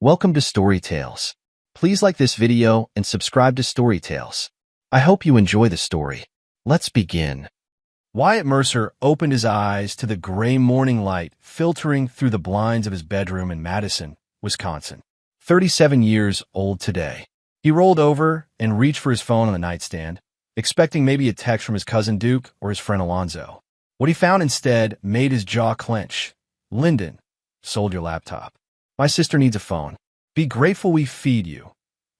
Welcome to Story Tales. Please like this video and subscribe to Story Tales. I hope you enjoy the story. Let's begin. Wyatt Mercer opened his eyes to the gray morning light filtering through the blinds of his bedroom in Madison, Wisconsin. 37 years old today. He rolled over and reached for his phone on the nightstand, expecting maybe a text from his cousin Duke or his friend Alonzo. What he found instead made his jaw clench. Lyndon, sold your laptop. My sister needs a phone. Be grateful we feed you.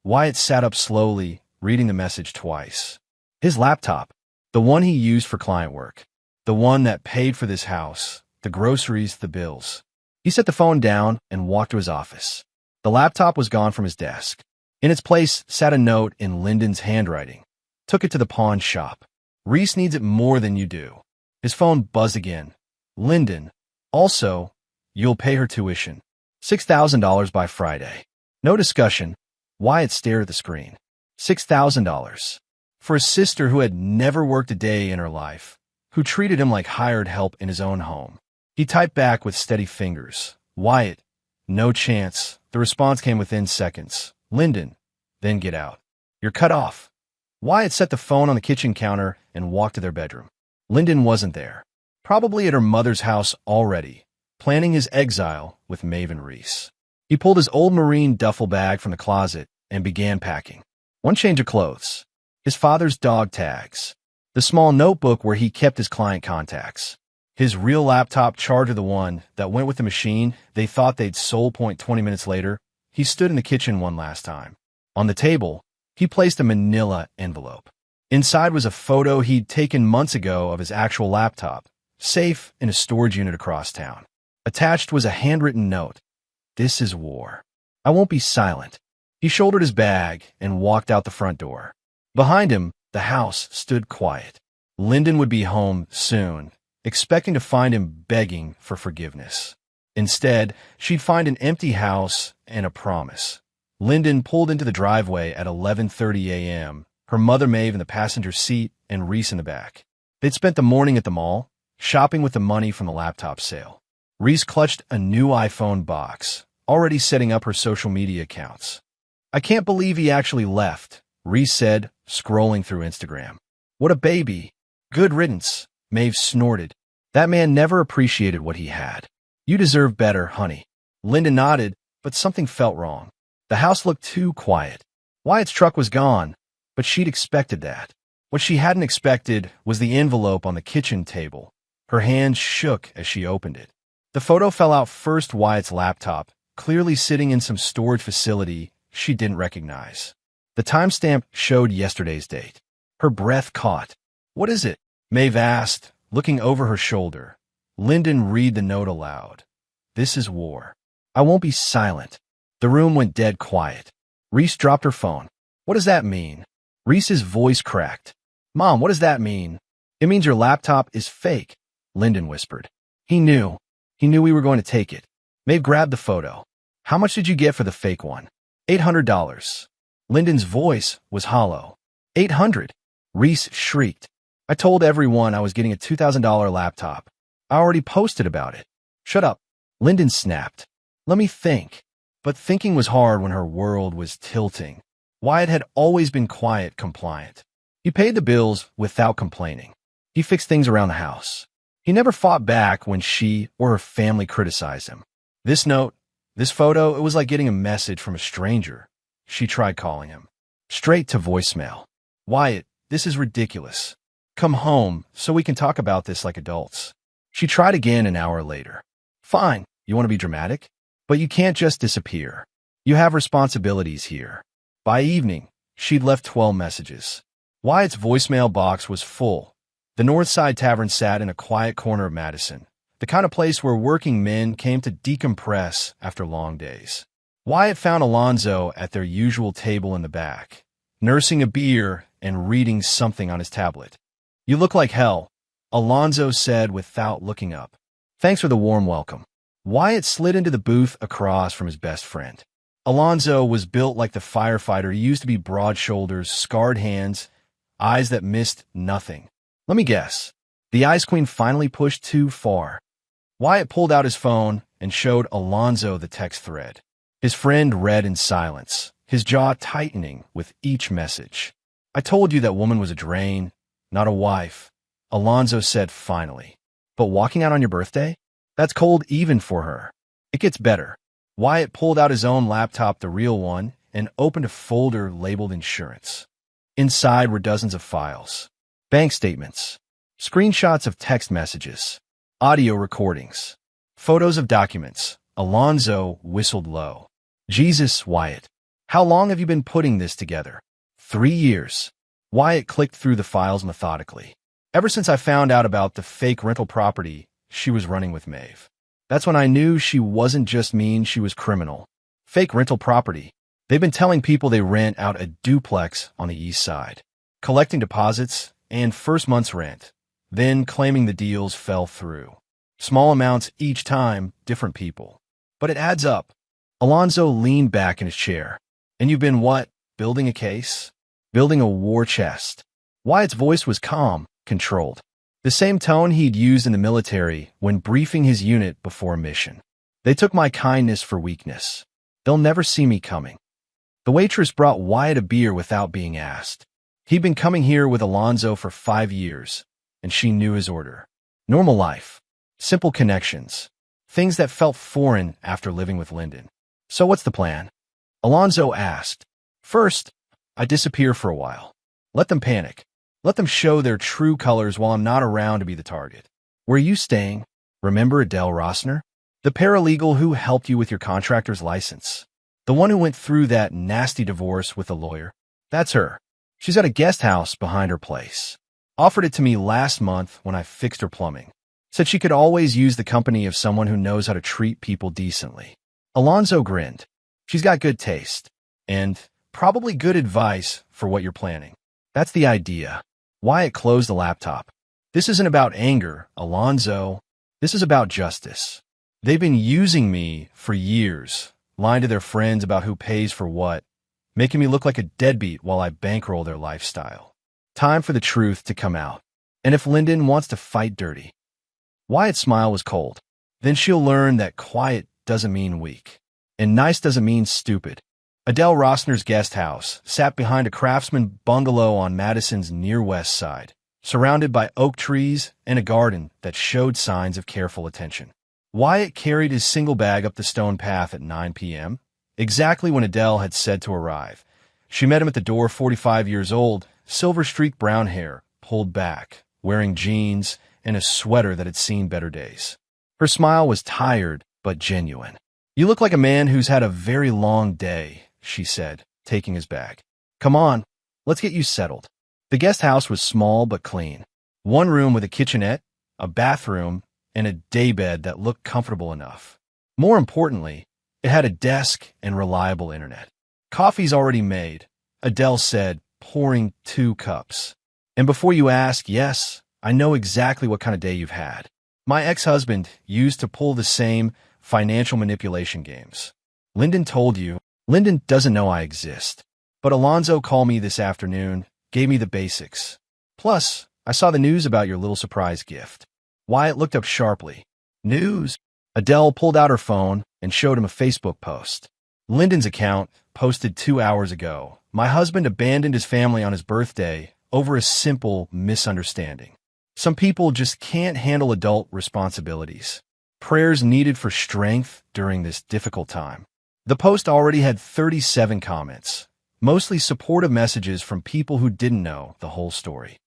Wyatt sat up slowly, reading the message twice. His laptop, the one he used for client work, the one that paid for this house, the groceries, the bills. He set the phone down and walked to his office. The laptop was gone from his desk. In its place sat a note in Lyndon's handwriting. Took it to the pawn shop. Reese needs it more than you do. His phone buzzed again. Lyndon. Also, you'll pay her tuition. $6,000 by Friday. No discussion. Wyatt stared at the screen. $6,000. For a sister who had never worked a day in her life, who treated him like hired help in his own home. He typed back with steady fingers. Wyatt. No chance. The response came within seconds. Lyndon. Then get out. You're cut off. Wyatt set the phone on the kitchen counter and walked to their bedroom. Lyndon wasn't there. Probably at her mother's house already, planning his exile with Maeve and Reese. He pulled his old Marine duffel bag from the closet and began packing. One change of clothes. His father's dog tags. The small notebook where he kept his client contacts. His real laptop charger, the one that went with the machine they thought they'd sold. 20 minutes later, he stood in the kitchen one last time. On the table, he placed a manila envelope. Inside was a photo he'd taken months ago of his actual laptop, safe in a storage unit across town. Attached was a handwritten note. This is war. I won't be silent. He shouldered his bag and walked out the front door. Behind him, the house stood quiet. Lyndon would be home soon, expecting to find him begging for forgiveness. Instead, she'd find an empty house and a promise. Lyndon pulled into the driveway at 11:30 a.m., her mother Maeve in the passenger seat and Reese in the back. They'd spent the morning at the mall, shopping with the money from the laptop sale. Reese clutched a new iPhone box, already setting up her social media accounts. I can't believe he actually left, Reese said, scrolling through Instagram. What a baby. Good riddance, Maeve snorted. That man never appreciated what he had. You deserve better, honey. Lyndon nodded, but something felt wrong. The house looked too quiet. Wyatt's truck was gone, but she'd expected that. What she hadn't expected was the envelope on the kitchen table. Her hands shook as she opened it. The photo fell out first. Wyatt's laptop, clearly sitting in some storage facility she didn't recognize. The timestamp showed yesterday's date. Her breath caught. What is it? Maeve asked, looking over her shoulder. Lyndon read the note aloud. This is war. I won't be silent. The room went dead quiet. Reese dropped her phone. What does that mean? Reese's voice cracked. Mom, what does that mean? It means your laptop is fake, Lyndon whispered. He knew. He knew we were going to take it. Maeve grabbed the photo. How much did you get for the fake one? $800. Lyndon's voice was hollow. $800. Reese shrieked. I told everyone I was getting a $2,000 laptop. I already posted about it. Shut up. Lyndon snapped. Let me think. But thinking was hard when her world was tilting. Wyatt had always been quiet, compliant. He paid the bills without complaining. He fixed things around the house. He never fought back when she or her family criticized him. This note, this photo, it was like getting a message from a stranger. She tried calling him. Straight to voicemail. Wyatt, this is ridiculous. Come home so we can talk about this like adults. She tried again an hour later. Fine, you want to be dramatic? But you can't just disappear. You have responsibilities here. By evening, she'd left 12 messages. Wyatt's voicemail box was full. The Northside Tavern sat in a quiet corner of Madison, the kind of place where working men came to decompress after long days. Wyatt found Alonzo at their usual table in the back, nursing a beer and reading something on his tablet. You look like hell, Alonzo said without looking up. Thanks for the warm welcome. Wyatt slid into the booth across from his best friend. Alonzo was built like the firefighter he used to be, broad shoulders, scarred hands, eyes that missed nothing. Let me guess. The Ice Queen finally pushed too far. Wyatt pulled out his phone and showed Alonzo the text thread. His friend read in silence, his jaw tightening with each message. "I told you that woman was a drain, not a wife," Alonzo said finally. "But walking out on your birthday? That's cold even for her." "It gets better." Wyatt pulled out his own laptop, the real one, and opened a folder labeled insurance. Inside were dozens of files. Bank statements, screenshots of text messages, audio recordings, photos of documents. Alonzo whistled low. "Jesus, Wyatt. How long have you been putting this together?" 3 years. Wyatt clicked through the files methodically. "Ever since I found out about the fake rental property she was running with Maeve. That's when I knew she wasn't just mean, she was criminal. Fake rental property. They've been telling people they rent out a duplex on the east side, collecting deposits and first month's rent, then claiming the deals fell through. Small amounts each time, different people. But it adds up." Alonzo leaned back in his chair. "And you've been what? Building a case? Building a war chest?" Wyatt's voice was calm, controlled. The same tone he'd used in the military when briefing his unit before a mission. "They took my kindness for weakness. They'll never see me coming." The waitress brought Wyatt a beer without being asked. He'd been coming here with Alonzo for 5 years, and she knew his order. Normal life. Simple connections. Things that felt foreign after living with Lyndon. "So what's the plan?" Alonzo asked. "First, I disappear for a while. Let them panic. Let them show their true colors while I'm not around to be the target." "Where are you staying? Remember Adele Rossner? The paralegal who helped you with your contractor's license? The one who went through that nasty divorce with a lawyer? That's her. She's got a guest house behind her place. Offered it to me last month when I fixed her plumbing. Said she could always use the company of someone who knows how to treat people decently." Alonzo grinned. "She's got good taste. And probably good advice for what you're planning. That's the idea." Wyatt closed the laptop. "This isn't about anger, Alonzo. This is about justice. They've been using me for years, lying to their friends about who pays for what, making me look like a deadbeat while I bankroll their lifestyle. Time for the truth to come out. And if Lyndon wants to fight dirty." Wyatt's smile was cold. "Then she'll learn that quiet doesn't mean weak, and nice doesn't mean stupid." Adele Rossner's guest house sat behind a craftsman bungalow on Madison's near west side, surrounded by oak trees and a garden that showed signs of careful attention. Wyatt carried his single bag up the stone path at 9 p.m., exactly when Adele had said to arrive. She met him at the door, 45 years old, silver-streaked brown hair, pulled back, wearing jeans and a sweater that had seen better days. Her smile was tired but genuine. "You look like a man who's had a very long day," she said, taking his bag. "Come on, let's get you settled." The guest house was small but clean. One room with a kitchenette, a bathroom, and a daybed that looked comfortable enough. More importantly, it had a desk and reliable internet. "Coffee's already made," Adele said, pouring 2 cups. "And before you ask, yes, I know exactly what kind of day you've had. My ex-husband used to pull the same financial manipulation games. Lyndon told you. Lyndon doesn't know I exist. But Alonzo called me this afternoon, gave me the basics. Plus, I saw the news about your little surprise gift." Wyatt looked up sharply. "News?" Adele pulled out her phone and showed him a Facebook post. "Lyndon's account, posted 2 hours ago. My husband abandoned his family on his birthday over a simple misunderstanding. Some people just can't handle adult responsibilities. Prayers needed for strength during this difficult time." The post already had 37 comments, mostly supportive messages from people who didn't know the whole story.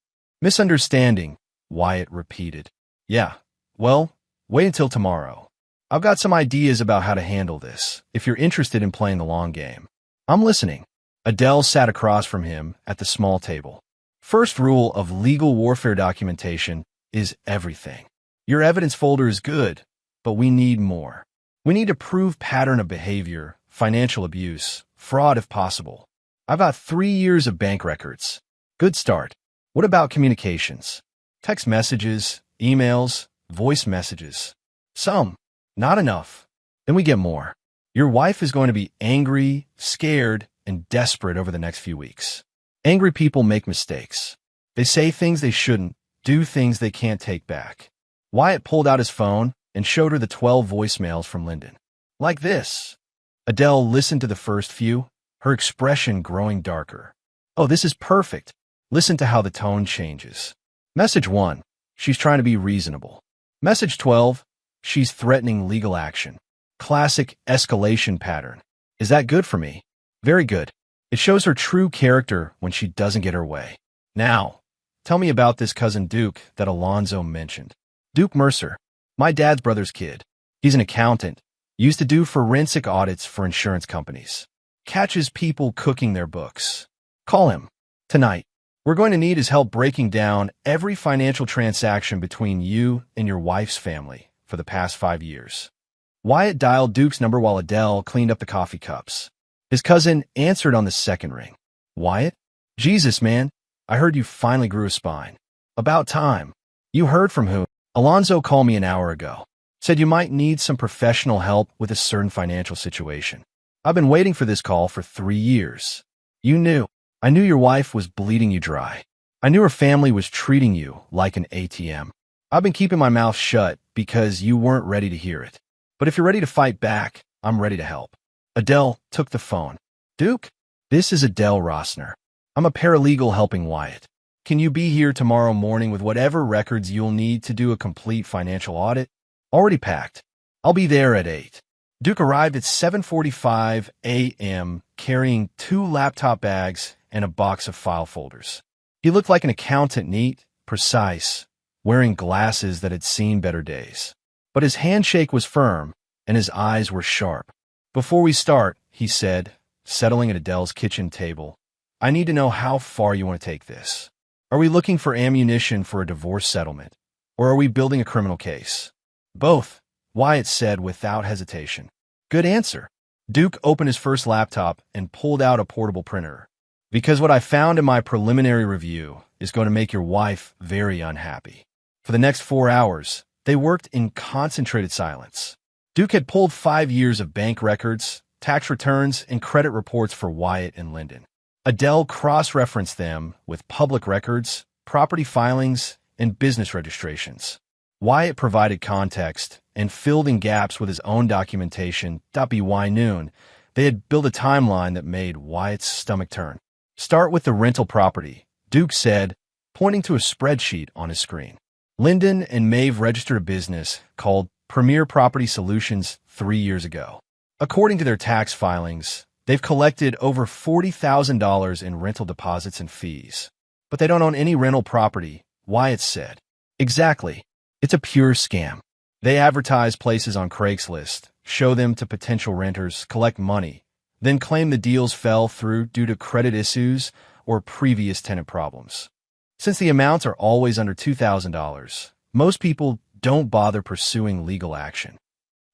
"Misunderstanding," Wyatt repeated. "Yeah, well, wait until tomorrow. I've got some ideas about how to handle this, if you're interested in playing the long game." "I'm listening." Adele sat across from him at the small table. "First rule of legal warfare documentation is everything. Your evidence folder is good, but we need more. We need to prove pattern of behavior, financial abuse, fraud if possible. I've got 3 years of bank records. Good start. What about communications? Text messages, emails, voice messages. Some. Not enough. Then we get more. Your wife is going to be angry, scared, and desperate over the next few weeks. Angry people make mistakes. They say things they shouldn't, do things they can't take back." Wyatt pulled out his phone and showed her the 12 voicemails from Lyndon. "Like this." Adele listened to the first few, her expression growing darker. Oh, this is perfect. Listen to how the tone changes. Message 1. She's trying to be reasonable. Message 12. She's threatening legal action. Classic escalation pattern. Is that good for me? Very good. It shows her true character when she doesn't get her way. Now, tell me about this cousin Duke that Alonzo mentioned. Duke Mercer. My dad's brother's kid. He's an accountant. Used to do forensic audits for insurance companies. Catches people cooking their books. Call him. Tonight. We're going to need his help breaking down every financial transaction between you and your wife's family for the past 5 years. Wyatt dialed Duke's number while Adele cleaned up the coffee cups. His cousin answered on the second ring. Wyatt? Jesus, man. I heard you finally grew a spine. About time. You heard from who? Alonzo called me an hour ago. Said you might need some professional help with a certain financial situation. I've been waiting for this call for 3 years. You knew. I knew your wife was bleeding you dry. I knew her family was treating you like an ATM. I've been keeping my mouth shut because you weren't ready to hear it. But if you're ready to fight back, I'm ready to help. Adele took the phone. Duke, this is Adele Rossner. I'm a paralegal helping Wyatt. Can you be here tomorrow morning with whatever records you'll need to do a complete financial audit? Already packed. I'll be there at 8. Duke arrived at 7:45 a.m. carrying 2 laptop bags and a box of file folders. He looked like an accountant, neat, precise, wearing glasses that had seen better days. But his handshake was firm, and his eyes were sharp. Before we start, he said, settling at Adele's kitchen table, I need to know how far you want to take this. Are we looking for ammunition for a divorce settlement, or are we building a criminal case? Both, Wyatt said without hesitation. Good answer. Duke opened his first laptop and pulled out a portable printer. Because what I found in my preliminary review is going to make your wife very unhappy. For the next 4 hours, they worked in concentrated silence. Duke had pulled 5 years of bank records, tax returns, and credit reports for Wyatt and Lyndon. Adele cross-referenced them with public records, property filings, and business registrations. Wyatt provided context and filled in gaps with his own documentation. By noon, they had built a timeline that made Wyatt's stomach turn. Start with the rental property, Duke said, pointing to a spreadsheet on his screen. Lyndon and Maeve registered a business called Premier Property Solutions 3 years ago. According to their tax filings, they've collected over $40,000 in rental deposits and fees. But they don't own any rental property, Wyatt said. Exactly. It's a pure scam. They advertise places on Craigslist, show them to potential renters, collect money, then claim the deals fell through due to credit issues or previous tenant problems. Since the amounts are always under $2,000, most people don't bother pursuing legal action.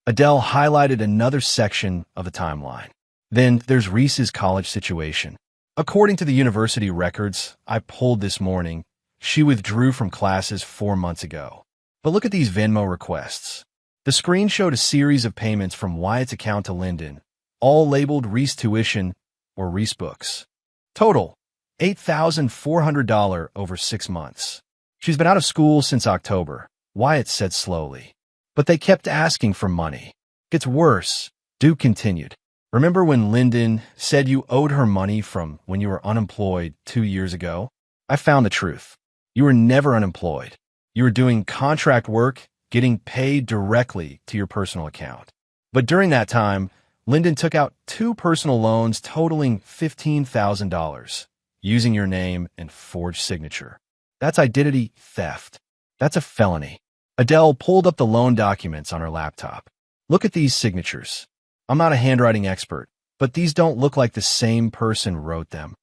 Adele highlighted another section of the timeline. Then there's Reese's college situation. According to the university records I pulled this morning, she withdrew from classes 4 months ago. But look at these Venmo requests. The screen showed a series of payments from Wyatt's account to Lyndon, all labeled Reese Tuition or Reese Books. Total, $8,400 over 6 months. She's been out of school since October, Wyatt said slowly. But they kept asking for money. Gets worse, Duke continued. Remember when Lyndon said you owed her money from when you were unemployed 2 years ago? I found the truth. You were never unemployed. You were doing contract work, getting paid directly to your personal account. But during that time, Lyndon took out 2 personal loans totaling $15,000, using your name and forged signature. That's identity theft. That's a felony. Adele pulled up the loan documents on her laptop. Look at these signatures. I'm not a handwriting expert, but these don't look like the same person wrote them.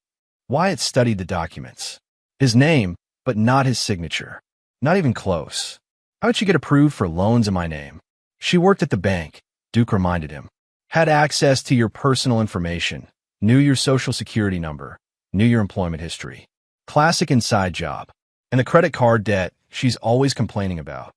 Wyatt studied the documents. His name, but not his signature. Not even close. How did she get approved for loans in my name? She worked at the bank, Duke reminded him. Had access to your personal information, knew your social security number, knew your employment history. Classic inside job. And the credit card debt she's always complaining about.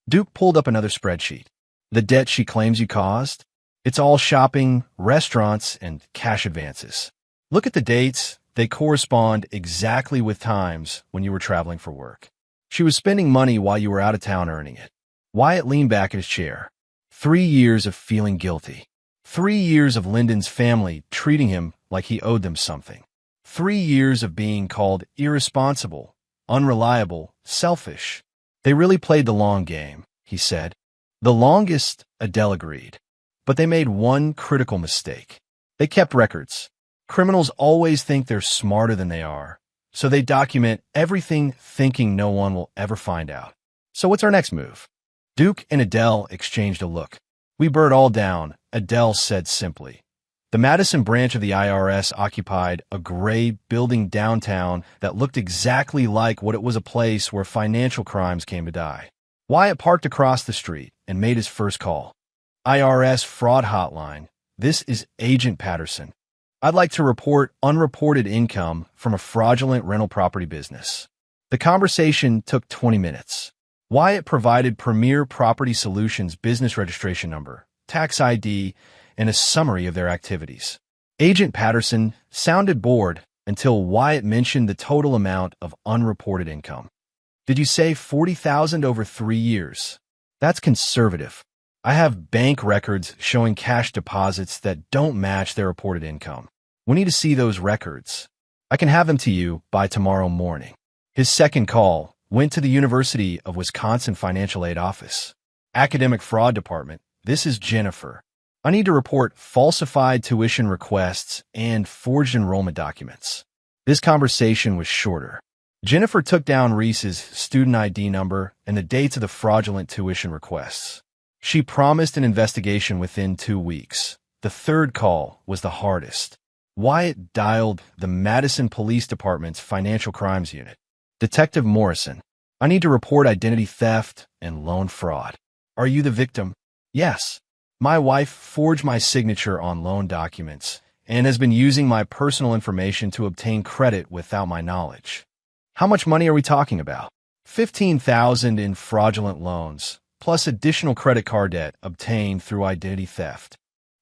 Duke pulled up another spreadsheet. The debt she claims you caused? It's all shopping, restaurants, and cash advances. Look at the dates. They correspond exactly with times when you were traveling for work. She was spending money while you were out of town earning it. Wyatt leaned back in his chair. 3 years of feeling guilty. 3 years of Lyndon's family treating him like he owed them something. 3 years of being called irresponsible, unreliable, selfish. They really played the long game, he said. The longest, Adele agreed. But they made one critical mistake. They kept records. Criminals always think they're smarter than they are, so they document everything thinking no one will ever find out. So what's our next move? Duke and Adele exchanged a look. We burnt all down, Adele said simply. The Madison branch of the IRS occupied a gray building downtown that looked exactly like what it was, a place where financial crimes came to die. Wyatt parked across the street and made his first call. IRS fraud hotline. This is Agent Patterson. I'd like to report unreported income from a fraudulent rental property business. The conversation took 20 minutes. Wyatt provided Premier Property Solutions business registration number, tax ID, and a summary of their activities. Agent Patterson sounded bored until Wyatt mentioned the total amount of unreported income. Did you say $40,000 over 3 years? That's conservative. I have bank records showing cash deposits that don't match their reported income. We need to see those records. I can have them to you by tomorrow morning. His second call went to the University of Wisconsin Financial Aid Office. Academic Fraud Department. This is Jennifer. I need to report falsified tuition requests and forged enrollment documents. This conversation was shorter. Jennifer took down Reese's student ID number and the dates of the fraudulent tuition requests. She promised an investigation within 2 weeks. The third call was the hardest. Wyatt dialed the Madison Police Department's Financial Crimes Unit. Detective Morrison, I need to report identity theft and loan fraud. Are you the victim? Yes. My wife forged my signature on loan documents and has been using my personal information to obtain credit without my knowledge. How much money are we talking about? $15,000 in fraudulent loans, plus additional credit card debt obtained through identity theft.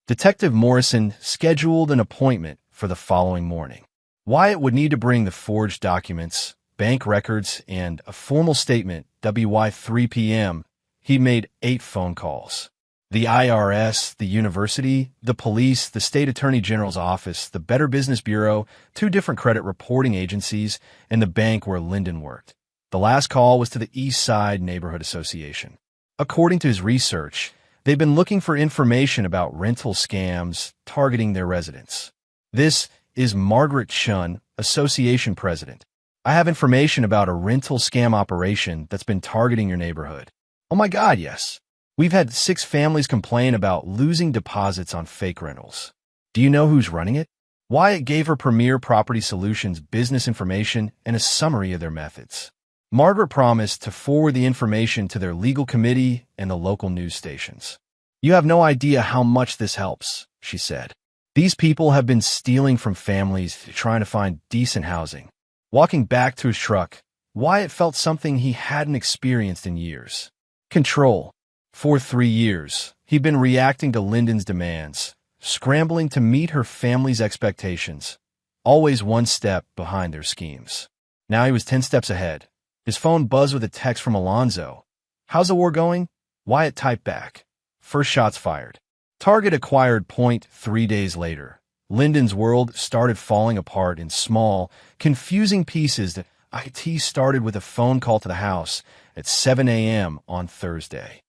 Detective Morrison scheduled an appointment for the following morning. Wyatt would need to bring the forged documents, bank records, and a formal statement. WY 3 p.m. He made 8 phone calls. The IRS, the university, the police, the state attorney general's office, the Better Business Bureau, 2 different credit reporting agencies, and the bank where Lyndon worked. The last call was to the East Side Neighborhood Association. According to his research, they've been looking for information about rental scams targeting their residents. This is Margaret Shun, association president. I have information about a rental scam operation that's been targeting your neighborhood. Oh my God, yes. We've had 6 families complain about losing deposits on fake rentals. Do you know who's running it? Wyatt gave her Premier Property Solutions business information and a summary of their methods. Margaret promised to forward the information to their legal committee and the local news stations. You have no idea how much this helps, she said. These people have been stealing from families trying to find decent housing. Walking back to his truck, Wyatt felt something he hadn't experienced in years. Control. For 3 years, he'd been reacting to Lyndon's demands, scrambling to meet her family's expectations, always one step behind their schemes. Now he was 10 steps ahead. His phone buzzed with a text from Alonzo. How's the war going? Wyatt typed back. First shots fired. Target acquired point 3 days later. Lyndon's world started falling apart in small, confusing pieces that IT started with a phone call to the house at 7 a.m. on Thursday.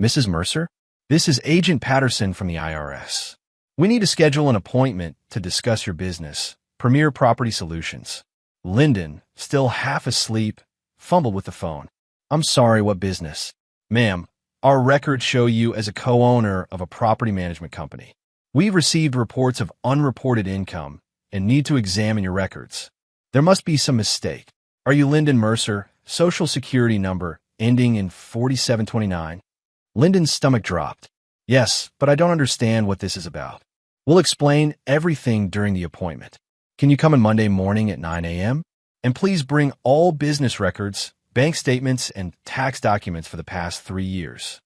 Mrs. Mercer? This is Agent Patterson from the IRS. We need to schedule an appointment to discuss your business, Premier Property Solutions. Lyndon, still half asleep, fumbled with the phone. I'm sorry, what business? Ma'am, our records show you as a co-owner of a property management company. We've received reports of unreported income and need to examine your records. There must be some mistake. Are you Lyndon Mercer, Social Security number ending in 4729? Lyndon's stomach dropped. Yes, but I don't understand what this is about. We'll explain everything during the appointment. Can you come on Monday morning at 9 a.m.? And please bring all business records, bank statements, and tax documents for the past 3 years.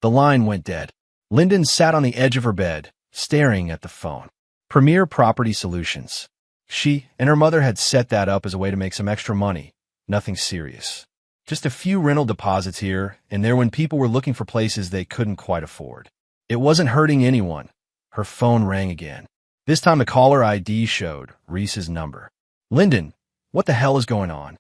The line went dead. Lyndon sat on the edge of her bed, staring at the phone. Premier Property Solutions. She and her mother had set that up as a way to make some extra money. Nothing serious. Just a few rental deposits here and there when people were looking for places they couldn't quite afford. It wasn't hurting anyone. Her phone rang again. This time the caller ID showed Reese's number. "Lyndon, what the hell is going on?"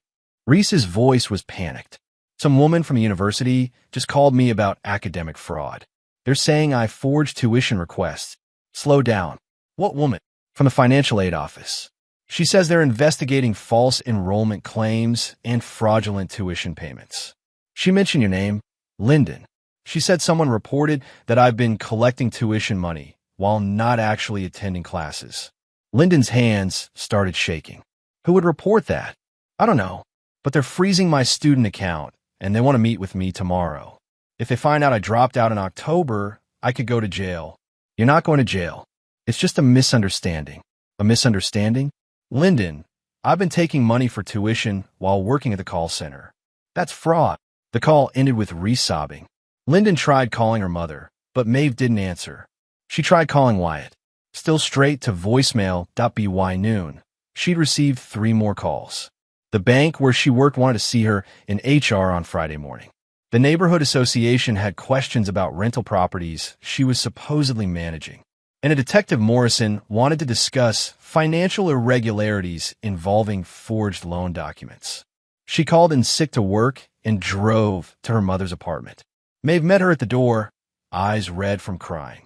Reese's voice was panicked. "Some woman from the university just called me about academic fraud. They're saying I forged tuition requests." "Slow down. What woman?" "From the financial aid office. She says they're investigating false enrollment claims and fraudulent tuition payments." "She mentioned your name, Lyndon. She said someone reported that I've been collecting tuition money while not actually attending classes." Lyndon's hands started shaking. "Who would report that?" "I don't know, but they're freezing my student account, and they want to meet with me tomorrow. If they find out I dropped out in October, I could go to jail." "You're not going to jail. It's just a misunderstanding." "A misunderstanding?" "Lyndon, I've been taking money for tuition while working at the call center." "That's fraud." The call ended with Reese sobbing. Lyndon tried calling her mother, but Maeve didn't answer. She tried calling Wyatt. Still straight to voicemail.by noon. She'd received 3 more calls. The bank where she worked wanted to see her in HR on Friday morning. The neighborhood association had questions about rental properties she was supposedly managing. And a Detective Morrison wanted to discuss financial irregularities involving forged loan documents. She called in sick to work and drove to her mother's apartment. Maeve met her at the door, eyes red from crying.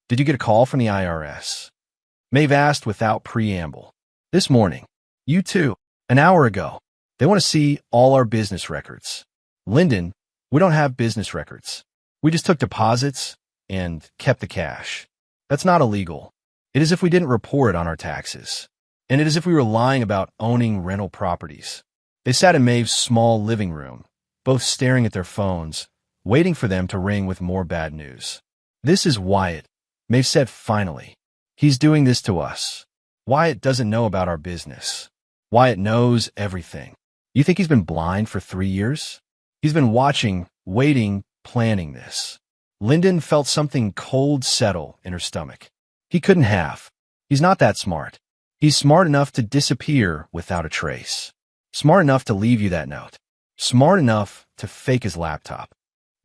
"Did you get a call from the IRS?" Maeve asked without preamble. "This morning." "You too. An hour ago. They want to see all our business records." "Lyndon, we don't have business records. We just took deposits and kept the cash. That's not illegal. It is if we didn't report it on our taxes. And it is if we were lying about owning rental properties." They sat in Maeve's small living room, both staring at their phones, waiting for them to ring with more bad news. "This is Wyatt," Maeve said finally. "He's doing this to us. Wyatt doesn't know about our business. Wyatt knows everything. You think he's been blind for 3 years? He's been watching, waiting, planning this." Lyndon felt something cold settle in her stomach. He couldn't have. He's not that smart. He's smart enough to disappear without a trace. Smart enough to leave you that note. Smart enough to fake his laptop.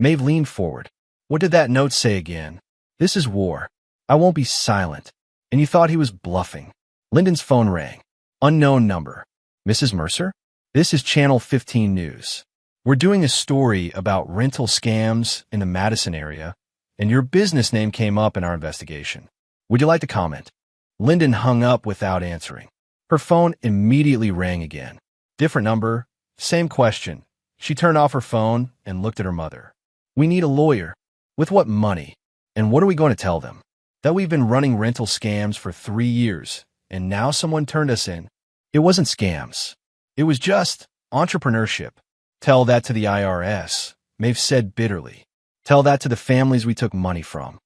Maeve leaned forward. "What did that note say again?" "This is war. I won't be silent." "And you thought he was bluffing." Lyndon's phone rang. Unknown number. "Mrs. Mercer? This is Channel 15 News. We're doing a story about rental scams in the Madison area, and your business name came up in our investigation. Would you like to comment?" Lyndon hung up without answering. Her phone immediately rang again. Different number, same question. She turned off her phone and looked at her mother. "We need a lawyer." "With what money? And what are we going to tell them?" "That we've been running rental scams for 3 years, and now someone turned us in." "It wasn't scams. It was just entrepreneurship." "Tell that to the IRS," Maeve said bitterly. "Tell that to the families we took money from."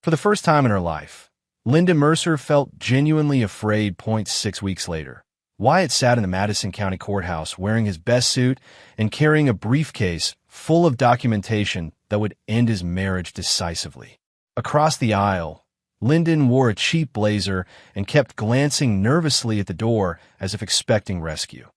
For the first time in her life, Lyndon Mercer felt genuinely afraid. 6 weeks later, Wyatt sat in the Madison County Courthouse wearing his best suit and carrying a briefcase full of documentation that would end his marriage decisively. Across the aisle, Lyndon wore a cheap blazer and kept glancing nervously at the door as if expecting rescue.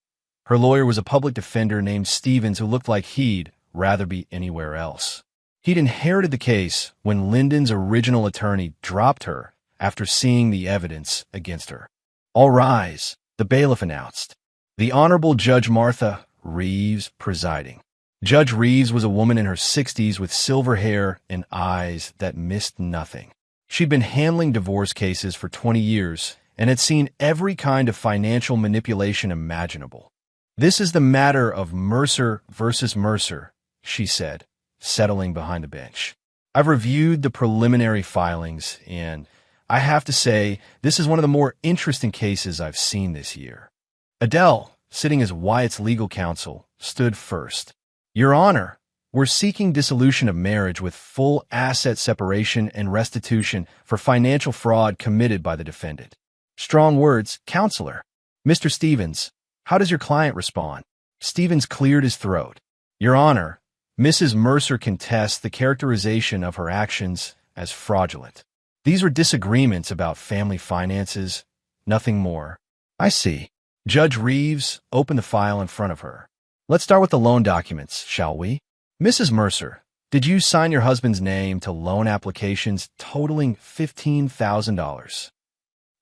Her lawyer was a public defender named Stevens who looked like he'd rather be anywhere else. He'd inherited the case when Lyndon's original attorney dropped her after seeing the evidence against her. "All rise," the bailiff announced. The Honorable Judge Martha Reeves presiding. Judge Reeves was a woman in her 60s with silver hair and eyes that missed nothing. She'd been handling divorce cases for 20 years and had seen every kind of financial manipulation imaginable. "This is the matter of Mercer versus Mercer," she said, settling behind the bench. "I've reviewed the preliminary filings, and I have to say this is one of the more interesting cases I've seen this year." Adele, sitting as Wyatt's legal counsel, stood first. "Your Honor, we're seeking dissolution of marriage with full asset separation and restitution for financial fraud committed by the defendant." "Strong words, Counselor." "Mr. Stevens, how does your client respond?" Stevens cleared his throat. "Your Honor, Mrs. Mercer contests the characterization of her actions as fraudulent. These were disagreements about family finances, nothing more." "I see." Judge Reeves opened the file in front of her. "Let's start with the loan documents, shall we?" "Mrs. Mercer, Did you sign your husband's name to loan applications totaling $15,000?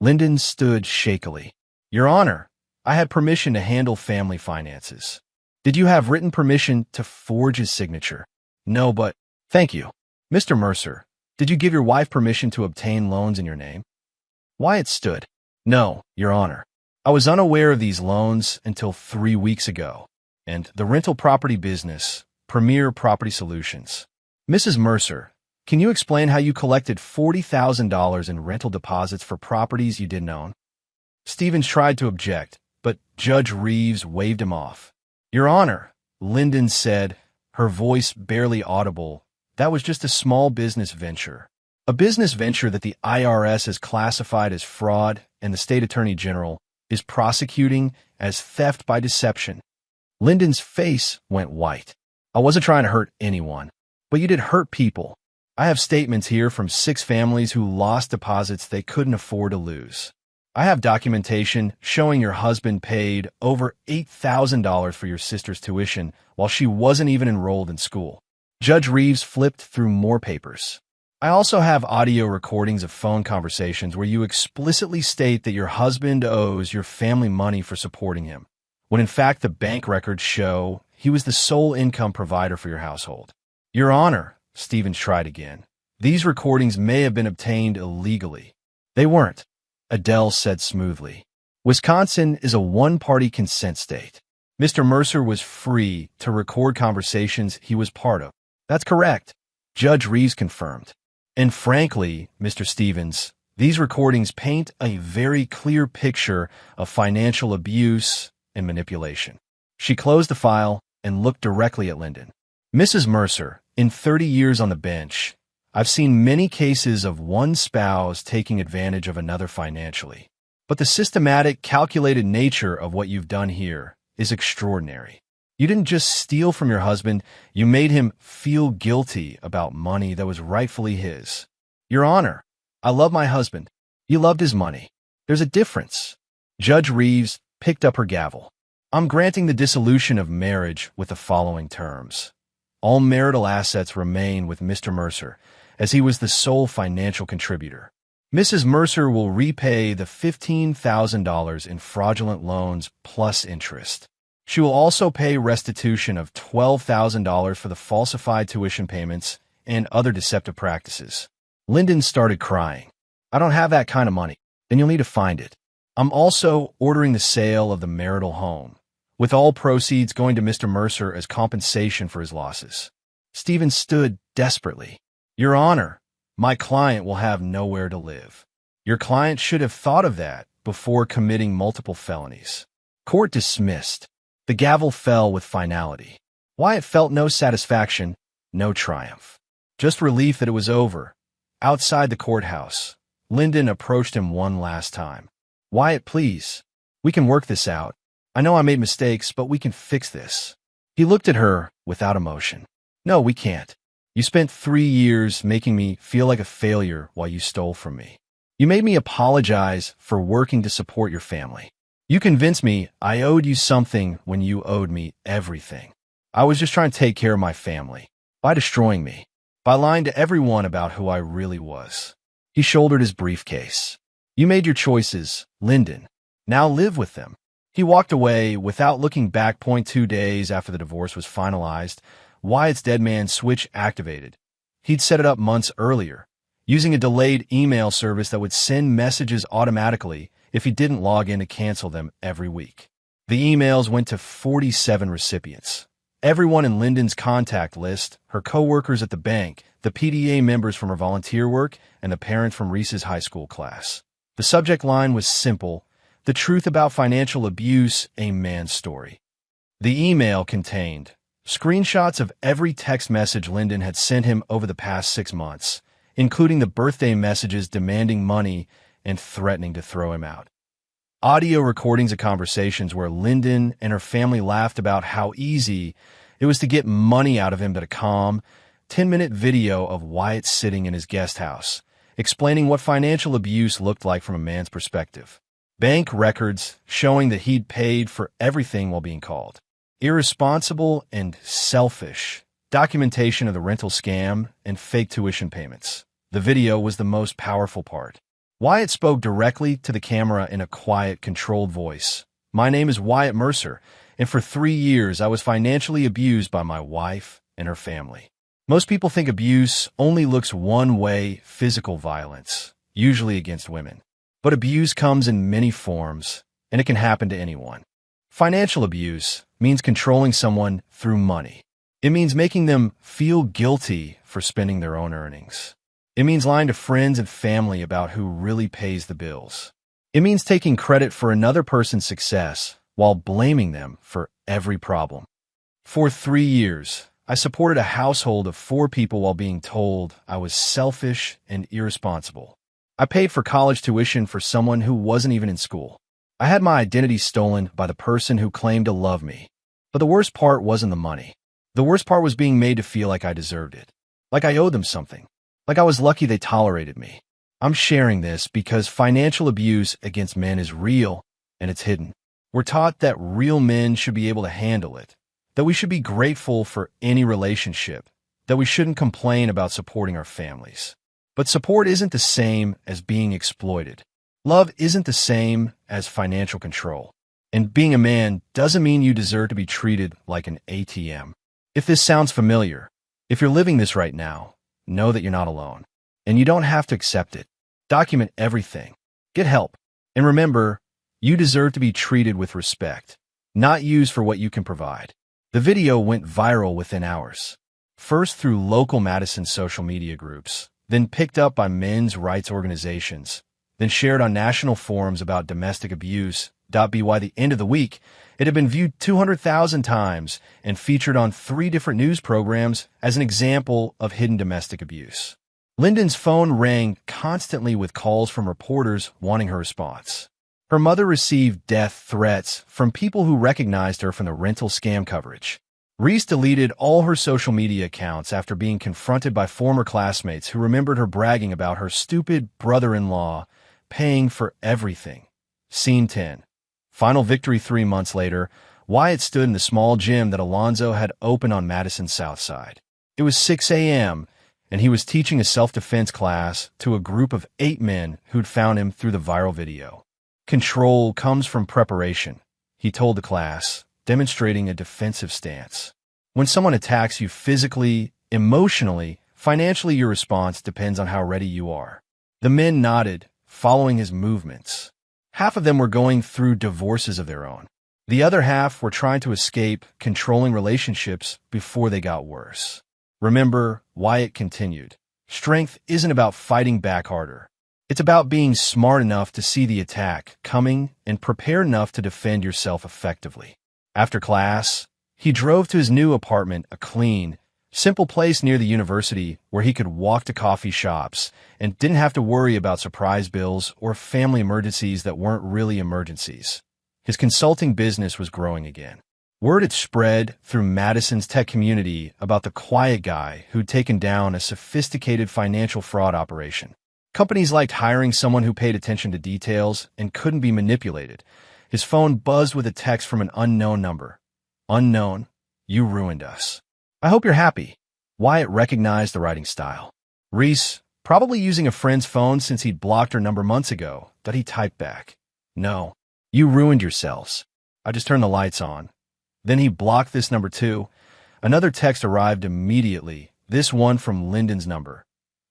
Lyndon stood shakily. Your Honor, I had permission to handle family finances. Did you have written permission to forge his signature? No, but thank you. Mr. Mercer, did you give your wife permission to obtain loans in your name? Wyatt stood. No, Your Honor. I was unaware of these loans until 3 weeks ago, and the rental property business, Premier Property Solutions. Mrs. Mercer, can you explain how you collected $40,000 in rental deposits for properties you didn't own? Stevens tried to object, but Judge Reeves waved him off. Your Honor, Lyndon said, her voice barely audible, that was just a small business venture. A business venture that the IRS has classified as fraud and the State Attorney General is prosecuting as theft by deception. Lyndon's face went white. I wasn't trying to hurt anyone, but you did hurt people. I have statements here from 6 families who lost deposits they couldn't afford to lose. I have documentation showing your husband paid over $8,000 for your sister's tuition while she wasn't even enrolled in school. Judge Reeves flipped through more papers. I also have audio recordings of phone conversations where you explicitly state that your husband owes your family money for supporting him, when in fact the bank records show he was the sole income provider for your household. Your Honor, Stevens tried again, these recordings may have been obtained illegally. They weren't, Adele said smoothly. Wisconsin is a one-party consent state. Mr. Mercer was free to record conversations he was part of. That's correct, Judge Reeves confirmed. And frankly, Mr. Stevens, these recordings paint a very clear picture of financial abuse and manipulation. She closed the file and looked directly at Lyndon. Mrs. Mercer, in 30 years on the bench, I've seen many cases of one spouse taking advantage of another financially. But the systematic, calculated nature of what you've done here is extraordinary. You didn't just steal from your husband, you made him feel guilty about money that was rightfully his. Your Honor, I love my husband. You loved his money. There's a difference. Judge Reeves picked up her gavel. I'm granting the dissolution of marriage with the following terms. All marital assets remain with Mr. Mercer, as he was the sole financial contributor. Mrs. Mercer will repay the $15,000 in fraudulent loans plus interest. She will also pay restitution of $12,000 for the falsified tuition payments and other deceptive practices. Lyndon started crying. I don't have that kind of money. Then you'll need to find it. I'm also ordering the sale of the marital home, with all proceeds going to Mr. Mercer as compensation for his losses. Stevens stood desperately. Your Honor, my client will have nowhere to live. Your client should have thought of that before committing multiple felonies. Court dismissed. The gavel fell with finality. Wyatt felt no satisfaction, no triumph. Just relief that it was over. Outside the courthouse, Lyndon approached him one last time. Wyatt, please. We can work this out. I know I made mistakes, but we can fix this. He looked at her without emotion. No, we can't. You spent 3 years making me feel like a failure while you stole from me. You made me apologize for working to support your family. You convinced me I owed you something when you owed me everything. I was just trying to take care of my family. By destroying me. By lying to everyone about who I really was. He shouldered his briefcase. You made your choices, Lyndon. Now live with them. He walked away without looking back. 2 days after the divorce was finalized, Wyatt's dead man switch activated. He'd set it up months earlier, using a delayed email service that would send messages automatically if he didn't log in to cancel them every week. The emails went to 47 recipients. Everyone in Lyndon's contact list, her coworkers at the bank, the PDA members from her volunteer work, and the parents from Reese's high school class. The subject line was simple: the truth about financial abuse, a man's story. The email contained screenshots of every text message Lyndon had sent him over the past 6 months, including the birthday messages demanding money and threatening to throw him out. Audio recordings of conversations where Lyndon and her family laughed about how easy it was to get money out of him, but a calm, 10-minute video of Wyatt sitting in his guest house, explaining what financial abuse looked like from a man's perspective. Bank records showing that he'd paid for everything while being called irresponsible and selfish documentation of the rental scam, and fake tuition payments. The video was the most powerful part. Wyatt spoke directly to the camera in a quiet, controlled voice. "My name is Wyatt Mercer, and for 3 years I was financially abused by my wife and her family." Most people think abuse only looks one way: physical violence, usually against women. But abuse comes in many forms, and it can happen to anyone. Financial abuse means controlling someone through money. It means making them feel guilty for spending their own earnings. It means lying to friends and family about who really pays the bills. It means taking credit for another person's success while blaming them for every problem. For 3 years, I supported a household of 4 people while being told I was selfish and irresponsible. I paid for college tuition for someone who wasn't even in school. I had my identity stolen by the person who claimed to love me. But the worst part wasn't the money. The worst part was being made to feel like I deserved it, like I owed them something, like I was lucky they tolerated me. I'm sharing this because financial abuse against men is real and it's hidden. We're taught that real men should be able to handle it, that we should be grateful for any relationship, that we shouldn't complain about supporting our families. But support isn't the same as being exploited. Love isn't the same as financial control. And being a man doesn't mean you deserve to be treated like an ATM. If this sounds familiar, if you're living this right now, know that you're not alone. And you don't have to accept it. Document everything. Get help. And remember, you deserve to be treated with respect, not used for what you can provide. The video went viral within hours. First through local Madison social media groups, then picked up by men's rights organizations, then shared on national forums about domestic abuse. By the end of the week, it had been viewed 200,000 times and featured on 3 different news programs as an example of hidden domestic abuse. Lyndon's phone rang constantly with calls from reporters wanting her response. Her mother received death threats from people who recognized her from the rental scam coverage. Reese deleted all her social media accounts after being confronted by former classmates who remembered her bragging about her stupid brother-in-law paying for everything. Scene 10. Final victory 3 months later, Wyatt stood in the small gym that Alonzo had opened on Madison's South Side. It was 6 a.m., and he was teaching a self-defense class to a group of 8 men who'd found him through the viral video. "Control comes from preparation," he told the class, demonstrating a defensive stance. When someone attacks you physically, emotionally, financially, your response depends on how ready you are. The men nodded, following his movements. Half of them were going through divorces of their own. The other half were trying to escape controlling relationships before they got worse. Remember, Wyatt continued, strength isn't about fighting back harder. It's about being smart enough to see the attack coming and prepared enough to defend yourself effectively. After class, he drove to his new apartment, a clean, simple place near the university where he could walk to coffee shops and didn't have to worry about surprise bills or family emergencies that weren't really emergencies. His consulting business was growing again. Word had spread through Madison's tech community about the quiet guy who'd taken down a sophisticated financial fraud operation. Companies liked hiring someone who paid attention to details and couldn't be manipulated. His phone buzzed with a text from an unknown number. "Unknown, you ruined us. I hope you're happy." Wyatt recognized the writing style. Reese, probably using a friend's phone since he'd blocked her number months ago, that he typed back. "No, you ruined yourselves. I just turned the lights on." Then he blocked this number too. Another text arrived immediately, this one from Lyndon's number.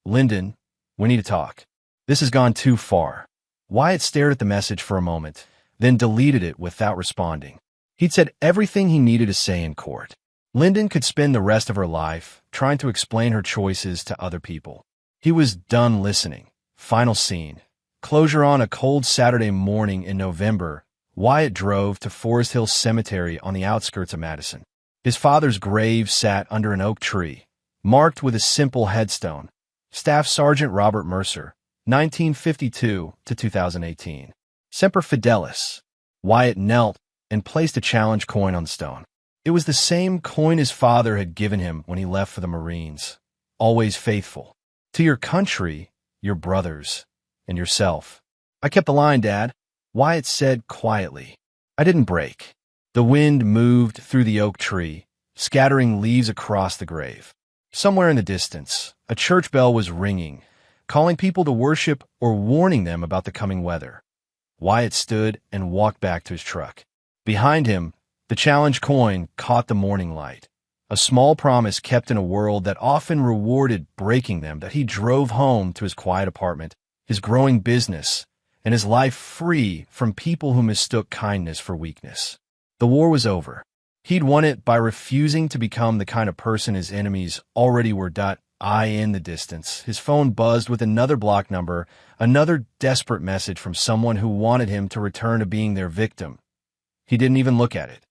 "Lyndon, we need to talk. This has gone too far." Wyatt stared at the message for a moment, then deleted it without responding. He'd said everything he needed to say in court. Lyndon could spend the rest of her life trying to explain her choices to other people. He was done listening. Final scene. Closure on a cold Saturday morning in November. Wyatt drove to Forest Hill Cemetery on the outskirts of Madison. His father's grave sat under an oak tree, marked with a simple headstone. Staff Sergeant Robert Mercer, 1952 to 2018. Semper Fidelis. Wyatt knelt and placed a challenge coin on the stone. It was the same coin his father had given him when he left for the Marines. Always faithful. To your country, your brothers, and yourself. "I kept the line, Dad," Wyatt said quietly. "I didn't break." The wind moved through the oak tree, scattering leaves across the grave. Somewhere in the distance, a church bell was ringing, calling people to worship or warning them about the coming weather. Wyatt stood and walked back to his truck. Behind him, the challenge coin caught the morning light, a small promise kept in a world that often rewarded breaking them. That he drove home to his quiet apartment, his growing business, and his life free from people who mistook kindness for weakness. The war was over. He'd won it by refusing to become the kind of person his enemies already were. In the distance, his phone buzzed with another block number, another desperate message from someone who wanted him to return to being their victim. He didn't even look at it.